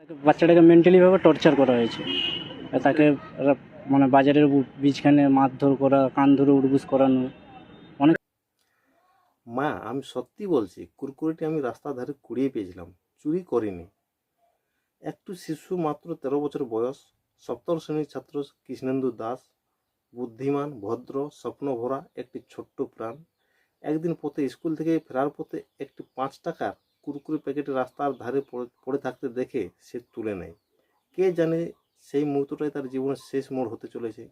বাচ্চাটাকে মেন্টালি ভাবে টর্চার করা হয়েছে। তাকে মানে বাজারের বীজখানে মারধর করা, কান ধরে উঠবুস করানো। মা, আমি সত্যি বলছি, কুরকুরেটি আমি রাস্তার ধারে কুড়িয়ে পেয়েছিলাম, চুরি করিনি। একটু শিশু, মাত্র 13 বছর বয়স, সপ্তম শ্রেণীর ছাত্র কৃষ্ণেন্দু দাস। বুদ্ধিমান, ভদ্র, স্বপ্নভরা একটি ছোট্ট প্রাণ। একদিন পথে স্কুল থেকে ফেরার পথে একটি 5 টাকার কুরকুরে প্যাকেট রাস্তার ধারে পড়ে থাকতে দেখে সে তুলে নেয়। কে জানে সেই মুহূর্তটাই তার জীবনের শেষ মোড় হতে চলেছে।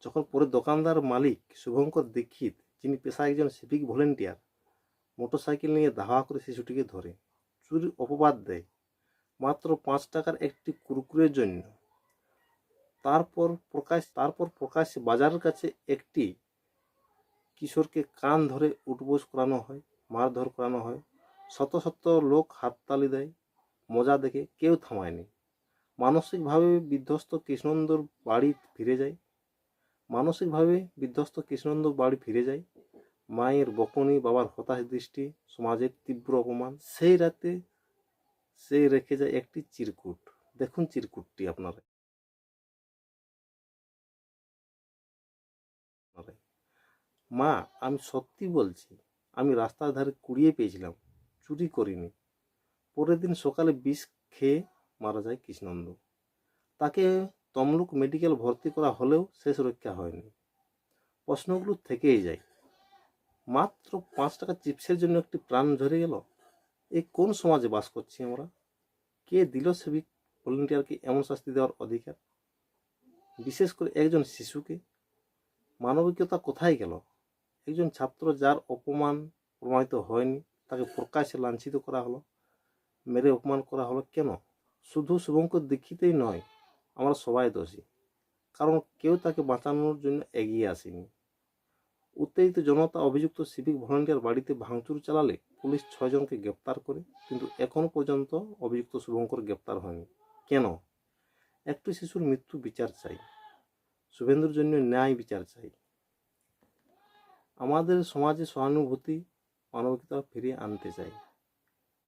যখন পরে দোকানদার মালিক শুভঙ্কর দীক্ষিত, যিনি পেশায় একজন সিভিক ভলেন্টিয়ার, মোটরসাইকেল নিয়ে ধাওয়া করে শিশুটিকে ধরে চুরির অপবাদ দেয় মাত্র 5 টাকার একটি কুরকুরের জন্য। তারপর প্রকাশ্যে বাজারের কাছে একটি কিশোরকে কান ধরে উঠবোস করানো হয়, মারধর করানো হয়। শত শত লোক হাততালি দেয়। মজা দেখে কেউ থামায়নি। মানসিকভাবে বিধ্বস্ত কৃষ্ণন্দর বাড়ি ফিরে যায়। মায়ের বকুনি, বাবার হতাশ দৃষ্টি, সমাজের তীব্র অপমান। সেই রাতে সে রেখে যায় একটি চিরকুট। দেখুন চিরকুটটি আপনারা। মা, আমি সত্যি বলছি, আমি রাস্তার ধারে কুড়িয়ে পেয়েছিলাম, চুরি করিনি। পরের দিন সকালে বিষ খেয়ে মারা যায় কৃষ্ণন্দ। তাকে তমলুক মেডিকেল ভর্তি করা হলেও শেষ রক্ষা হয়নি। প্রশ্নগুলো থেকেই যায়। মাত্র 5 টাকা চিপসের জন্য একটি প্রাণ ঝরে গেল। এই কোন সমাজে বাস করছি আমরা? কে দিল সিভিক ভলেন্টিয়ারকে এমন শাস্তি দেওয়ার অধিকার, বিশেষ করে একজন শিশুকে? মানবিকতা কোথায় গেল? একজন ছাত্র যার অপমান প্রমাণিত হয়নি, তাকে প্রকাশ্যে লাঞ্ছিত করা হলো, মেরে অপমান করা হলো কেন? শুধু শুভঙ্কর দীক্ষিতেই নয়, আমরা সবাই দোষী, কারণ কেউ তাকে বাঁচানোর জন্য এগিয়ে আসেনি। উত্তেজিত জনতা অভিযুক্ত সিভিক ভলেন্টিয়ার বাড়িতে ভাঙচুর চালালে পুলিশ 6 জনকে গ্রেপ্তার করে, কিন্তু এখনো পর্যন্ত অভিযুক্ত শুভঙ্কর গ্রেপ্তার হয়নি। কেন? একটি শিশুর মৃত্যু বিচার চাই, শুভেন্দুর জন্য ন্যায় বিচার চাই। আমাদের সমাজে সহানুভূতি, মানবিকতা ফিরিয়ে আনতে চাই।